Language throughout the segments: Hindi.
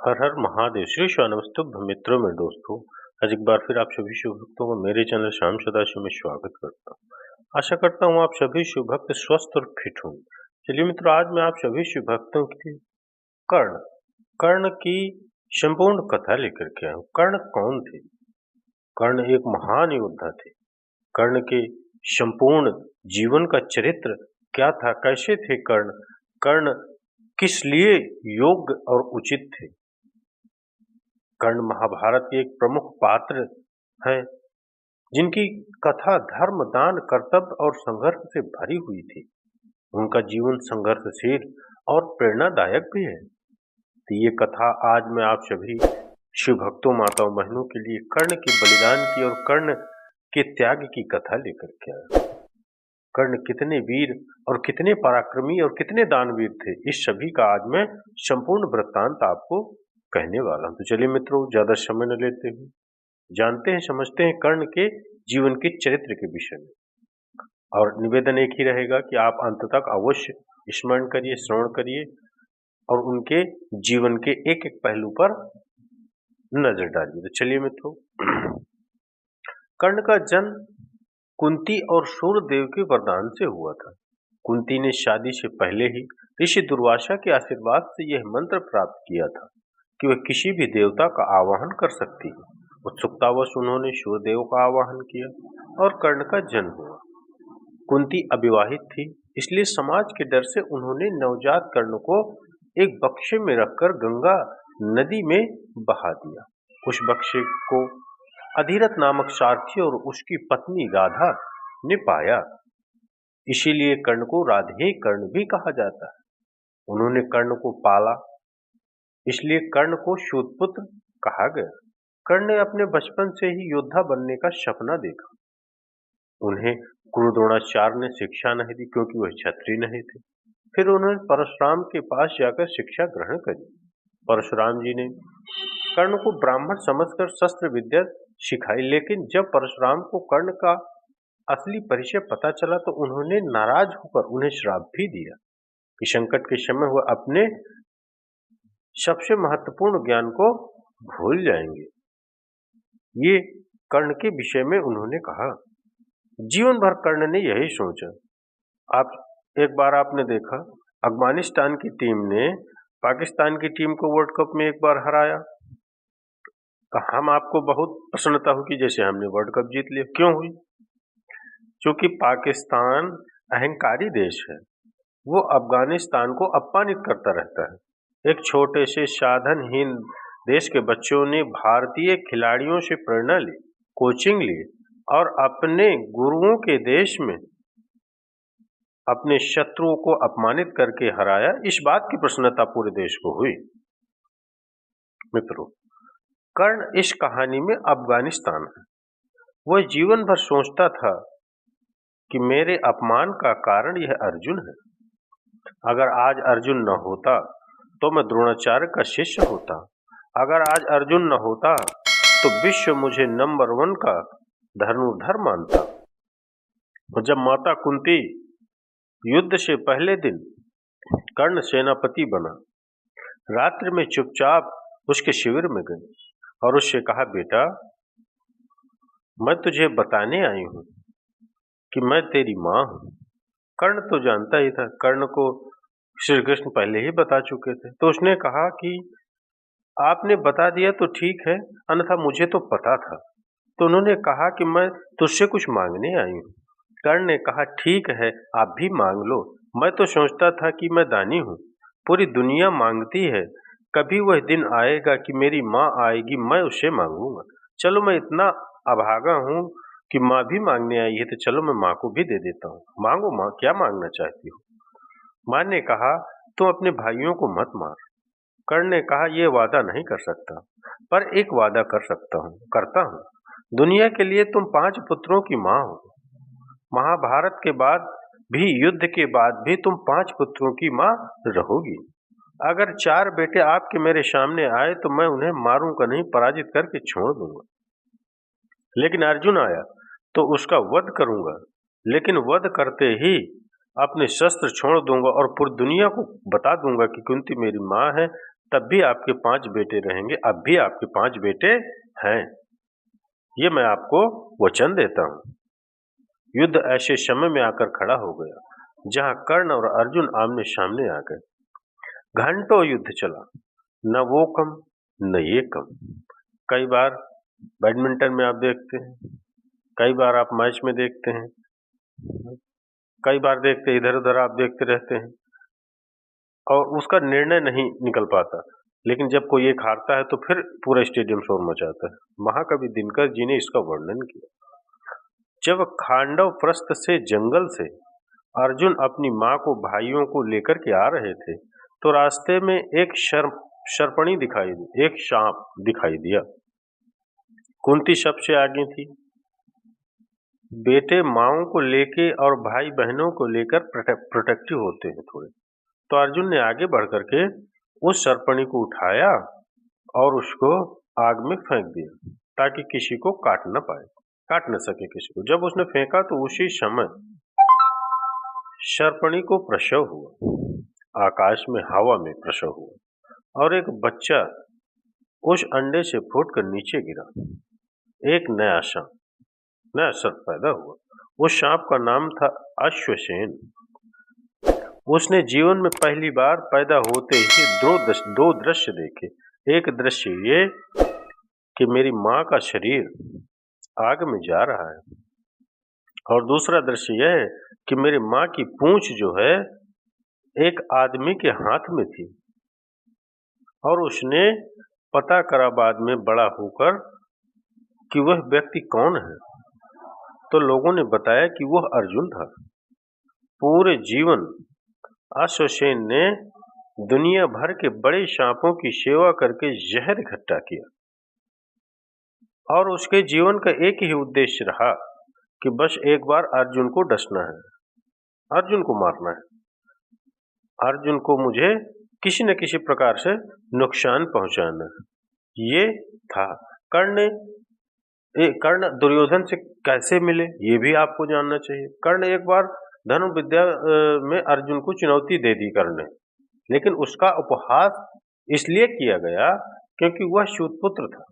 हर हर महादेव श्री नमस्तुभ्यं मित्रों में दोस्तों। आज एक बार फिर आप सभी शिव भक्तों को मेरे चैनल श्याम सदाशिव में स्वागत करता हूँ। आशा करता हूँ आप सभी शिव भक्त स्वस्थ और फिट होंगे। चलिए मित्रों, आज मैं आप सभी शिव भक्तों के लिए कर्ण कर्ण की संपूर्ण कथा लेकर के आया हूँ। कर्ण कौन थे? कर्ण एक महान योद्धा थे। कर्ण के संपूर्ण जीवन का चरित्र क्या था? कैसे थे कर्ण? कर्ण किस लिए योग्य और उचित थे? कर्ण महाभारत के एक प्रमुख पात्र हैं, जिनकी कथा धर्म, दान, कर्तव्य और संघर्ष से भरी हुई थी। उनका जीवन संघर्षशील और प्रेरणादायक भी है। तो ये कथा आज मैं आप सभी शिव भक्तों, माताओं, बहनों के लिए कर्ण के बलिदान की और कर्ण के त्याग की कथा लेकर के आया। कर्ण कितने वीर और कितने पराक्रमी और कितने दानवीर थे, इस सभी का आज मैं संपूर्ण वृत्तांत आपको कहने वाला हूं। तो चलिए मित्रों, ज्यादा समय न लेते हुए जानते हैं, समझते हैं कर्ण के जीवन के चरित्र के विषय में। और निवेदन एक ही रहेगा कि आप अंत तक अवश्य स्मरण करिए, श्रवण करिए और उनके जीवन के एक एक पहलू पर नजर डालिए। तो चलिए मित्रों, कर्ण का जन्म कुंती और सूर्यदेव के वरदान से हुआ था। कुंती ने शादी से पहले ही ऋषि दुर्वासा के आशीर्वाद से यह मंत्र प्राप्त किया था कि वह किसी भी देवता का आवाहन कर सकती है। उत्सुकतावश उन्होंने सूर्यदेव का आवाहन किया और कर्ण का जन्म हुआ। कुंती अविवाहित थी, इसलिए समाज के डर से उन्होंने नवजात कर्ण को एक बक्से में रखकर गंगा नदी में बहा दिया। उस बक्से को अधिरथ नामक सारथी और उसकी पत्नी राधा ने पाया, इसीलिए कर्ण को राधे कर्ण भी कहा जाता है। उन्होंने कर्ण को पाला, इसलिए कर्ण को शूद्रपुत्र कहा गया। कर्ण ने अपने बचपन से ही योद्धा बनने का सपना देखा। उन्हें गुरु द्रोणाचार्य ने शिक्षा नहीं दी, क्योंकि वह क्षत्रिय नहीं थे। फिर उन्होंने परशुराम के पास जाकर शिक्षा ग्रहण करी। परशुराम जी ने कर्ण को ब्राह्मण समझकर शस्त्र विद्या सिखाई, लेकिन जब परशुराम को कर्ण का असली परिचय पता चला तो उन्होंने नाराज होकर उन्हें श्राप भी दिया कि संकट के समय वह अपने सबसे महत्वपूर्ण ज्ञान को भूल जाएंगे। ये कर्ण के विषय में उन्होंने कहा। जीवन भर कर्ण ने यही सोचा। आप एक बार आपने देखा, अफगानिस्तान की टीम ने पाकिस्तान की टीम को वर्ल्ड कप में एक बार हराया, तो हम आपको बहुत प्रसन्नता हुई कि जैसे हमने वर्ल्ड कप जीत लिया। क्यों हुई? क्योंकि पाकिस्तान अहंकारी देश है, वो अफगानिस्तान को अपमानित करता रहता है। एक छोटे से साधनहीन देश के बच्चों ने भारतीय खिलाड़ियों से प्रेरणा ली, कोचिंग ली और अपने गुरुओं के देश में अपने शत्रुओं को अपमानित करके हराया। इस बात की प्रसन्नता पूरे देश को हुई। मित्रों, कर्ण इस कहानी में अफगानिस्तान है। वह जीवन भर सोचता था कि मेरे अपमान का कारण यह अर्जुन है। अगर आज अर्जुन न होता तो मैं द्रोणाचार्य का शिष्य होता। अगर आज अर्जुन न होता तो विश्व मुझे नंबर 1 का धनुर्धर मानता। और जब माता कुंती युद्ध से पहले दिन कर्ण सेनापति बना, रात्रि में चुपचाप उसके शिविर में गई और उससे कहा, बेटा, मैं तुझे बताने आई हूं कि मैं तेरी मां हूं। कर्ण तो जानता ही था, कर्ण को श्री कृष्ण पहले ही बता चुके थे। तो उसने कहा कि आपने बता दिया तो ठीक है, अन्यथा मुझे तो पता था। तो उन्होंने कहा कि मैं तुझसे कुछ मांगने आई हूँ। कर्ण ने कहा, ठीक है, आप भी मांग लो। मैं तो सोचता था कि मैं दानी हूँ, पूरी दुनिया मांगती है, कभी वह दिन आएगा कि मेरी माँ आएगी, मैं उससे मांगूंगा। चलो, मैं इतना अभागा हूँ कि माँ भी मांगने आई है, तो चलो मैं माँ को भी दे देता हूँ। मांगो माँ, क्या मांगना चाहती हो? माँ ने कहा, तुम अपने भाइयों को मत मार। कर्ण ने कहा, यह वादा नहीं कर सकता, पर एक वादा करता हूँ। दुनिया के लिए तुम 5 पुत्रों की माँ हो। महाभारत के बाद भी, युद्ध के बाद भी तुम 5 पुत्रों की माँ रहोगी। अगर 4 बेटे आपके मेरे सामने आए तो मैं उन्हें मारूंगा नहीं, पराजित करके छोड़ दूंगा। लेकिन अर्जुन आया तो उसका वध करूंगा, लेकिन वध करते ही अपने शस्त्र छोड़ दूंगा और पूरी दुनिया को बता दूंगा कि कुंती मेरी माँ है, तब भी आपके 5 बेटे रहेंगे, अब भी आपके 5 बेटे हैं। ये मैं आपको वचन देता हूँ। युद्ध ऐसे समय में आकर खड़ा हो गया जहां कर्ण और अर्जुन आमने सामने आ गए। घंटों युद्ध चला, न वो कम न ये कम। कई बार बैडमिंटन में आप देखते हैं, कई बार आप मैच में देखते हैं, कई बार देखते इधर उधर आप देखते रहते हैं और उसका निर्णय नहीं निकल पाता। लेकिन जब कोई एक हारता है तो फिर पूरा स्टेडियम शोर मचाता है। महाकवि दिनकर जी ने इसका वर्णन किया। जब खांडव प्रस्थ से जंगल से अर्जुन अपनी माँ को भाइयों को लेकर के आ रहे थे तो रास्ते में एक शर्पणी दिखाई दी, एक सांप दिखाई दिया। कुंती सबसे आगे थी। बेटे माओं को लेके और भाई बहनों को लेकर प्रोटेक्टिव होते हैं थोड़े। तो अर्जुन ने आगे बढ़ करके उस शर्पणी को उठाया और उसको आग में फेंक दिया ताकि किसी को काट न सके किसी को। जब उसने फेंका तो उसी समय शर्पणी को प्रसव हुआ, आकाश में हवा में प्रसव हुआ और एक बच्चा उस अंडे से फूटकर नीचे गिरा। एक नया सर्प पैदा हुआ। उस सांप का नाम था अश्वसेन। उसने जीवन में पहली बार पैदा होते ही दो दृश्य देखे। एक दृश्य ये कि मेरी माँ का शरीर आग में जा रहा है और दूसरा दृश्य यह है कि मेरी माँ की पूंछ जो है एक आदमी के हाथ में थी और उसने पता करा बाद में बड़ा होकर कि वह व्यक्ति कौन है। तो लोगों ने बताया कि वह अर्जुन था। पूरे जीवन अश्वसेन ने दुनिया भर के बड़े सांपों की सेवा करके जहर इकट्ठा किया और उसके जीवन का एक ही उद्देश्य रहा कि बस एक बार अर्जुन को डसना है, अर्जुन को मारना है, अर्जुन को मुझे किसी न किसी प्रकार से नुकसान पहुंचाना है। ये था। कर्ण दुर्योधन से कैसे मिले ये भी आपको जानना चाहिए। कर्ण एक बार धनुर्विद्या में अर्जुन को चुनौती दे दी कर्ण ने, लेकिन उसका उपहास इसलिए किया गया क्योंकि वह शूद्रपुत्र था।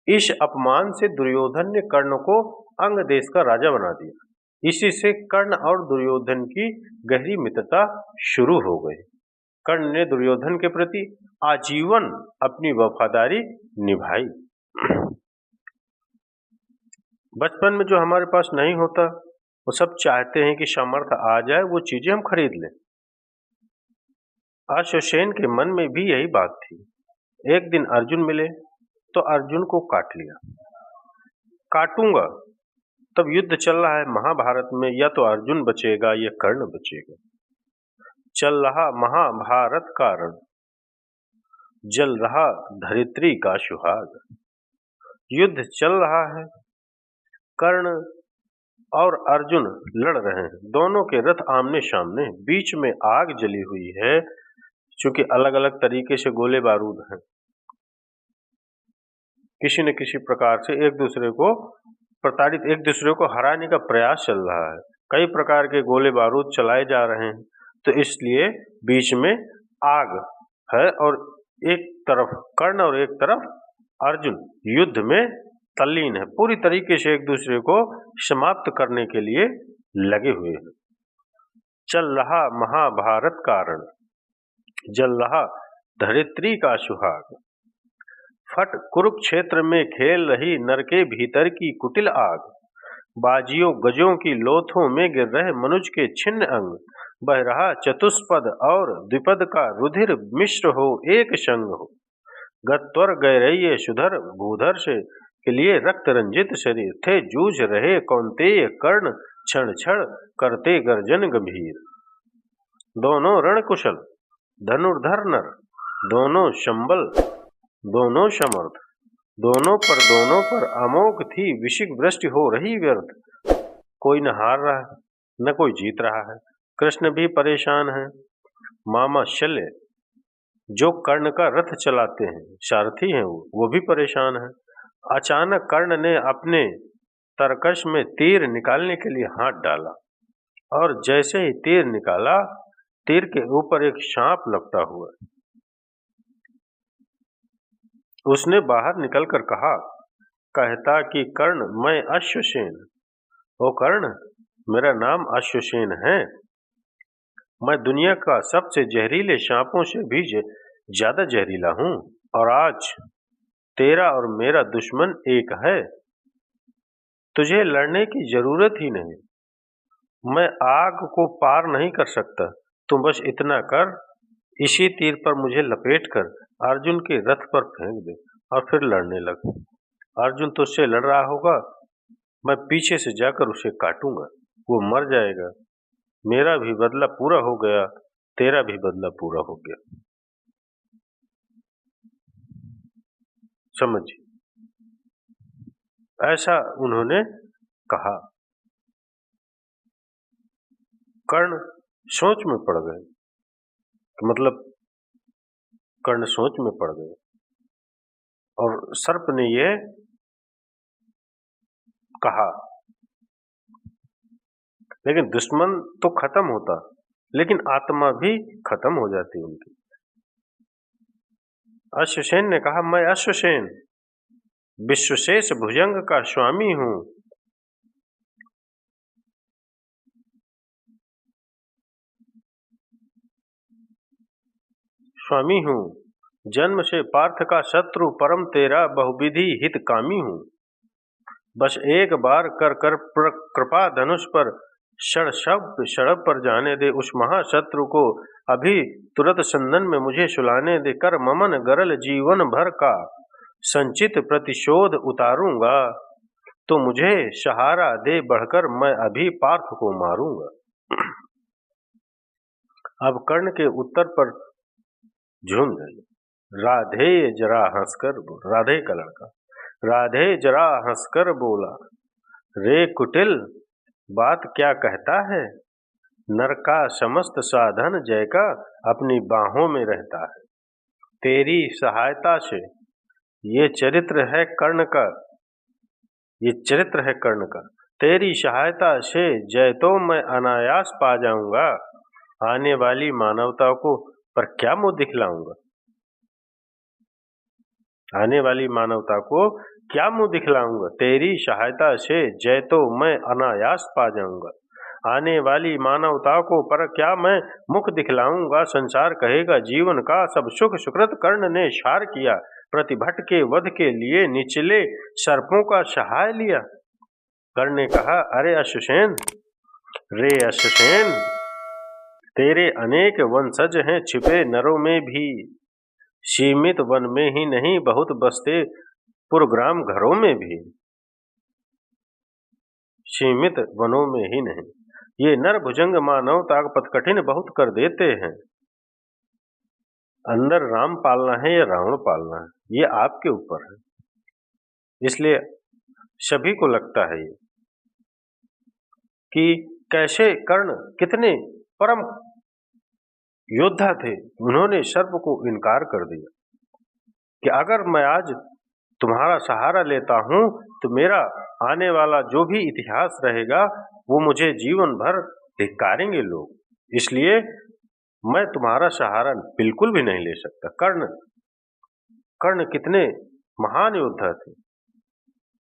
इस अपमान से दुर्योधन ने कर्ण को अंग देश का राजा बना दिया। इसी से कर्ण और दुर्योधन की गहरी मित्रता शुरू हो गई। कर्ण ने दुर्योधन के प्रति आजीवन अपनी वफादारी निभाई। बचपन में जो हमारे पास नहीं होता वो सब चाहते हैं कि सामर्थ्य आ जाए, वो चीजें हम खरीद लें। अश्वसेन के मन में भी यही बात थी। एक दिन अर्जुन मिले तो अर्जुन को काट लिया। काटूंगा, तब युद्ध चल रहा है महाभारत में, या तो अर्जुन बचेगा या कर्ण बचेगा। चल रहा महाभारत का रण, जल रहा धरित्री का सुहाग। युद्ध चल रहा है, कर्ण और अर्जुन लड़ रहे हैं। दोनों के रथ आमने सामने, बीच में आग जली हुई है क्योंकि अलग अलग तरीके से गोले बारूद हैं। किसी न किसी प्रकार से एक दूसरे को प्रताड़ित, एक दूसरे को हराने का प्रयास चल रहा है। कई प्रकार के गोले बारूद चलाए जा रहे हैं, तो इसलिए बीच में आग है और एक तरफ कर्ण और एक तरफ अर्जुन युद्ध में तल्लीन है। पूरी तरीके से एक दूसरे को समाप्त करने के लिए लगे हुए हैं। चल रहा महाभारत का रण, जल रहा धरित्री का सुहाग। फट कुरुक्षेत्र में खेल रही नर के भीतर की कुटिल आग। बाजियों गजों की लोथों में गिर रहे मनुज के छिन्न अंग। बह रहा चतुष्पद और द्विपद का रुधिर मिश्र हो एक संग हो। गत्वर गैरय सुधर भूधर से के लिए रक्त रंजित शरीर थे जूझ रहे कौंतेय कर्ण क्षण क्षण करते गर्जन गंभीर। दोनों रण कुशल धनुर्धर नर, दोनों संबल दोनों समर्थ, दोनों पर अमोघ थी विशिक वृष्टि हो रही व्यर्थ। कोई न हार रहा है न कोई जीत रहा है। कृष्ण भी परेशान है। मामा शल्य जो कर्ण का रथ चलाते हैं, सारथी हैं, वो भी परेशान है। अचानक कर्ण ने अपने तरकश में तीर निकालने के लिए हाथ डाला और जैसे ही तीर निकाला, तीर के ऊपर एक सांप लपटा हुआ। उसने बाहर निकलकर कहा, कहता कि कर्ण, मैं अश्वसेन। ओ कर्ण, मेरा नाम अश्वसेन है। मैं दुनिया का सबसे जहरीले सांपों से भी ज्यादा जहरीला हूँ। और आज तेरा और मेरा दुश्मन एक है। तुझे लड़ने की जरूरत ही नहीं। मैं आग को पार नहीं कर सकता। तुम बस इतना कर, इसी तीर पर मुझे लपेट कर अर्जुन के रथ पर फेंक दे और फिर लड़ने लग। अर्जुन तुझसे लड़ रहा होगा, मैं पीछे से जाकर उसे काटूंगा। वो मर जाएगा। मेरा भी बदला पूरा हो गया, तेरा भी बदला पूरा हो गया। समझिए, ऐसा उन्होंने कहा। कर्ण सोच में पड़ गए। मतलब कर्ण सोच में पड़ गए और सर्प ने ये कहा। लेकिन दुश्मन तो खत्म होता, लेकिन आत्मा भी खत्म हो जाती उनकी। अश्वसेन ने कहा, मैं अश्वसेन विश्वशेष भुजंग का स्वामी हूं। स्वामी हूं, जन्म से पार्थ का शत्रु, परम तेरा बहुविधि हित कामी हूं। बस एक बार कर कर कृपा धनुष पर सड़प पर जाने दे उस महाशत्रु को। अभी तुरंत संदन में मुझे सुलाने दे। कर ममन गरल जीवन भर का संचित प्रतिशोध उतारूंगा। तो मुझे सहारा दे बढ़कर, मैं अभी पार्थ को मारूंगा। अब कर्ण के उत्तर पर झूम गई। राधे जरा हंसकर, राधे का लड़का राधे जरा हंसकर बोला, रे कुटिल, बात क्या कहता है। नर का समस्त साधन जय का अपनी बाहों में रहता है। तेरी सहायता से ये चरित्र है कर्ण का, ये चरित्र है कर्ण का। तेरी सहायता से जय तो मैं अनायास पा जाऊंगा। आने वाली मानवता को पर क्या मुंह दिखलाऊंगा। आने वाली मानवता को क्या मुंह दिखलाऊंगा। तेरी सहायता से जय तो मैं अनायास पा जाऊंगा। आने वाली मानवता को पर क्या मैं मुख दिखलाऊंगा। संसार कहेगा जीवन का सब सुख सुकृत कर्ण ने सार किया। प्रतिभट के वध के लिए निचले सर्पों का सहाय लिया। कर्ण ने कहा, अरे अश्वसेन, रे अश्वसेन, तेरे अनेक वंशज हैं छिपे नरों में भी। सीमित वन में ही नहीं, बहुत बसते पुरग्राम घरों में भी। सीमित वनों में ही नहीं, ये नर भुजंग मानव ताकपत कठिन बहुत कर देते हैं। अंदर राम पालना है या रावण पालना है, ये आपके ऊपर है। इसलिए सभी को लगता है ये कि कैसे कर्ण कितने परम योद्धा थे, उन्होंने सर्प को इनकार कर दिया कि अगर मैं आज तुम्हारा सहारा लेता हूं तो मेरा आने वाला जो भी इतिहास रहेगा वो मुझे जीवन भर धिक्कारेंगे लोग। इसलिए मैं तुम्हारा सहारा बिल्कुल भी नहीं ले सकता। कर्ण कितने महान योद्धा थे।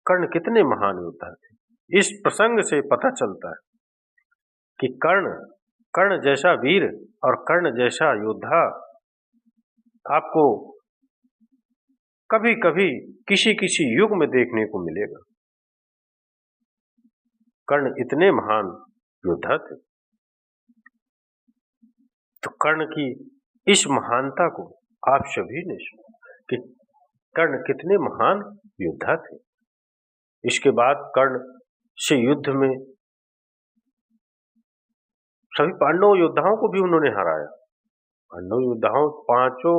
कर्ण कितने महान योद्धा थे। इस प्रसंग से पता चलता है कि कर्ण जैसा वीर और कर्ण जैसा योद्धा आपको कभी कभी किसी किसी युग में देखने को मिलेगा। कर्ण इतने महान योद्धा थे। तो कर्ण की इस महानता को आप सभी ने सुना कि कर्ण कितने महान योद्धा थे। इसके बाद कर्ण से युद्ध में सभी पांडव योद्धाओं को भी उन्होंने हराया। पांडव योद्धाओं पांचों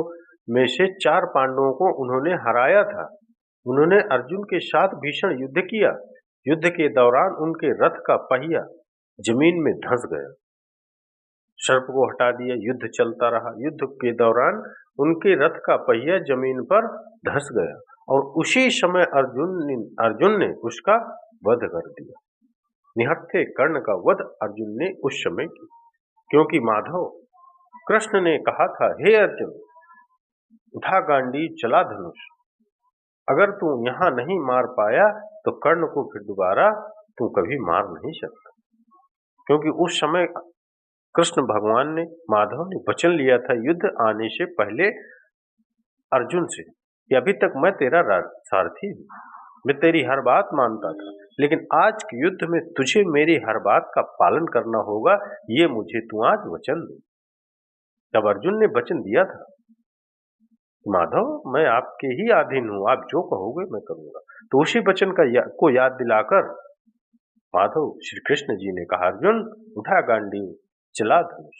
में से 4 पांडवों को उन्होंने हराया था। उन्होंने अर्जुन के साथ भीषण युद्ध किया। युद्ध के दौरान उनके रथ का पहिया जमीन में धंस गया। सर्प को हटा दिया, युद्ध चलता रहा। युद्ध के दौरान उनके रथ का पहिया जमीन पर धंस गया और उसी समय अर्जुन ने उसका वध कर दिया। निहत्थे कर्ण का वध अर्जुन ने उस समय किया, क्योंकि माधव कृष्ण ने कहा था, हे अर्जुन, उठा गांडी चला धनुष। अगर तू यहाँ नहीं मार पाया तो कर्ण को फिर दोबारा तू कभी मार नहीं सकता, क्योंकि उस समय कृष्ण भगवान ने, माधव ने वचन लिया था युद्ध आने से पहले अर्जुन से कि अभी तक मैं तेरा सारथी हूँ, मैं तेरी हर बात मानता था, लेकिन आज के युद्ध में तुझे मेरी हर बात का पालन करना होगा, ये मुझे तू आज वचन दे। जब अर्जुन ने वचन दिया था, माधव मैं आपके ही अधीन हूं, आप जो कहोगे मैं करूंगा, तो उसी वचन को याद दिलाकर माधव श्री कृष्ण जी ने कहा, अर्जुन उठा गांडीव, चला धनुष।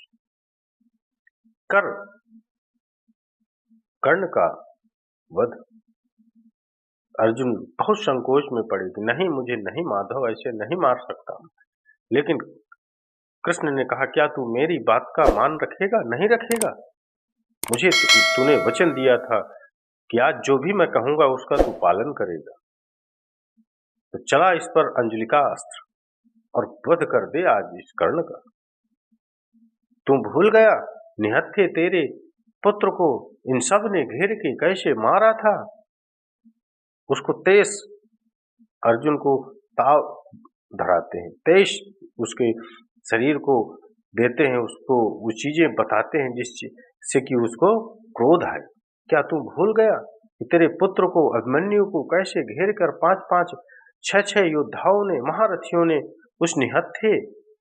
कर्ण का वध। अर्जुन बहुत संकोच में पड़े कि नहीं, मुझे नहीं माधव, ऐसे नहीं मार सकता। लेकिन कृष्ण ने कहा, क्या तू मेरी बात का मान रखेगा, नहीं रखेगा? मुझे तूने वचन दिया था कि आज जो भी मैं कहूंगा उसका तू पालन करेगा। तो चला इस पर अंजलि का अस्त्र और वध कर दे आज इस कर्ण का। तू भूल गया निहत्थे तेरे पुत्र को इन सब ने घेर के कैसे मारा था। उसको तेज, अर्जुन को ताव धराते हैं, तेज उसके शरीर को देते हैं, उसको वो चीजें बताते हैं जिससे कि उसको क्रोध आए। क्या तू भूल गया कि तेरे पुत्र को, अभिमन्यु को कैसे घेर कर 5-5, 6-6 योद्धाओं ने, महारथियों ने उस निहत्थे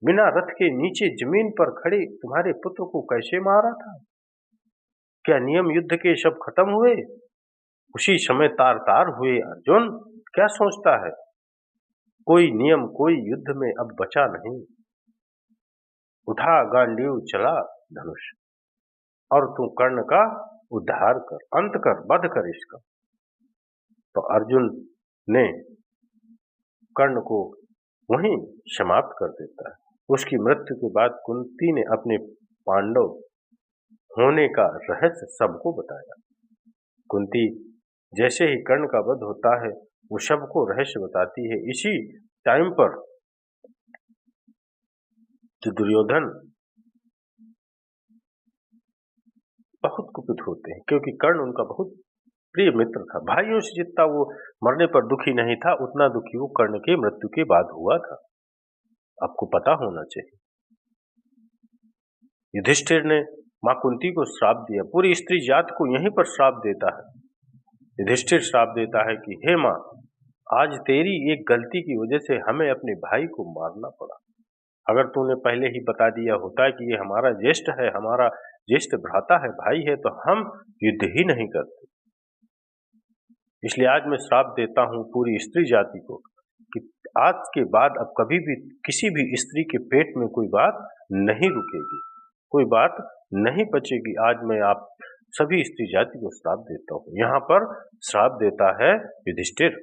बिना रथ के नीचे जमीन पर खड़े तुम्हारे पुत्र को कैसे मारा था? क्या नियम युद्ध के सब खत्म हुए? उसी समय तार तार हुए। अर्जुन क्या सोचता है? कोई नियम, कोई युद्ध में अब बचा नहीं। उठा गांडीव, चला धनुष, और तू कर्ण का उद्धार कर, अंत कर, वध कर इसका। तो अर्जुन ने कर्ण को वहीं समाप्त कर देता है। उसकी मृत्यु के बाद कुंती ने अपने पांडव होने का रहस्य सबको बताया। कुंती जैसे ही कर्ण का वध होता है वो सबको रहस्य बताती है। इसी टाइम पर दुर्योधन बहुत कुपित होते हैं, क्योंकि कर्ण उनका बहुत प्रिय मित्र था। भाइयों से जितना वो मरने पर दुखी नहीं था, उतना दुखी वो कर्ण के मृत्यु के बाद हुआ था। आपको पता होना चाहिए। युधिष्ठिर ने मां कुंती को श्राप दिया, पूरी स्त्री जात को यहीं पर श्राप देता है। युधिष्ठिर श्राप देता है कि हे मां, आज तेरी एक गलती की वजह से हमें अपने भाई को मारना पड़ा। अगर तूने पहले ही बता दिया होता कि ये हमारा ज्येष्ठ है, हमारा ज्येष्ठ भ्राता है, भाई है, तो हम युद्ध ही नहीं करते। इसलिए आज मैं श्राप देता हूं पूरी स्त्री जाति को कि आज के बाद अब कभी भी किसी भी स्त्री के पेट में कोई बात नहीं रुकेगी, कोई बात नहीं बचेगी। आज मैं आप सभी स्त्री जाति को श्राप देता हूं। यहाँ पर श्राप देता है युधिष्ठिर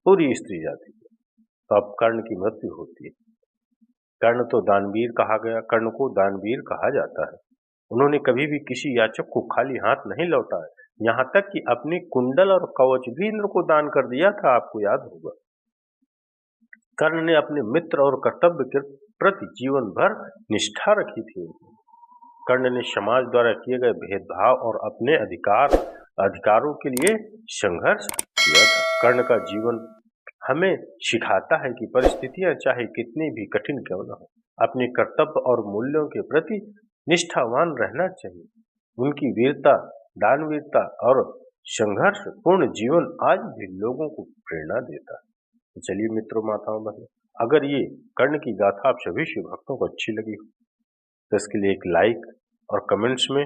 पूरी स्त्री जाति को। तो अब कर्ण की मृत्यु होती है। कर्ण तो दानवीर कहा गया, कर्ण को दानवीर कहा जाता है। उन्होंने कभी भी किसी याचक को खाली हाथ नहीं लौटाया, यहाँ तक कि अपने कुंडल और कवच भी इंद्र को दान कर दिया था, आपको याद होगा। कर्ण ने अपने मित्र और कर्तव्य के प्रति जीवन भर निष्ठा रखी थी। कर्ण ने समाज द्वारा किए गए भेदभाव और अपने अधिकारों के लिए संघर्ष किया था। कर्ण का जीवन हमें सिखाता है कि परिस्थितियां चाहे कितनी भी कठिन क्यों न हो, अपने कर्तव्य और मूल्यों के प्रति निष्ठावान रहना चाहिए। उनकी वीरता, दानवीरता और संघर्ष पूर्ण जीवन आज भी लोगों को प्रेरणा देता है। चलिए मित्रों, माताओं, बहनों, अगर ये कर्ण की गाथा आप सभी शिव भक्तों को अच्छी लगी हो तो इसके लिए एक लाइक और कमेंट्स में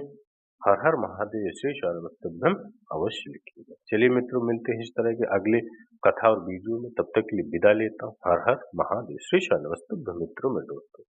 हर हर महादेव श्री सर्वस्तुभ्यम अवश्य लिखिएगा। चलिए मित्रों, मिलते हैं इस तरह के अगले कथा और वीडियो में। तब तक के लिए विदा लेता हूँ। हर हर महादेव श्री सर्वस्तुभ्यम मित्रों में दोस्तों।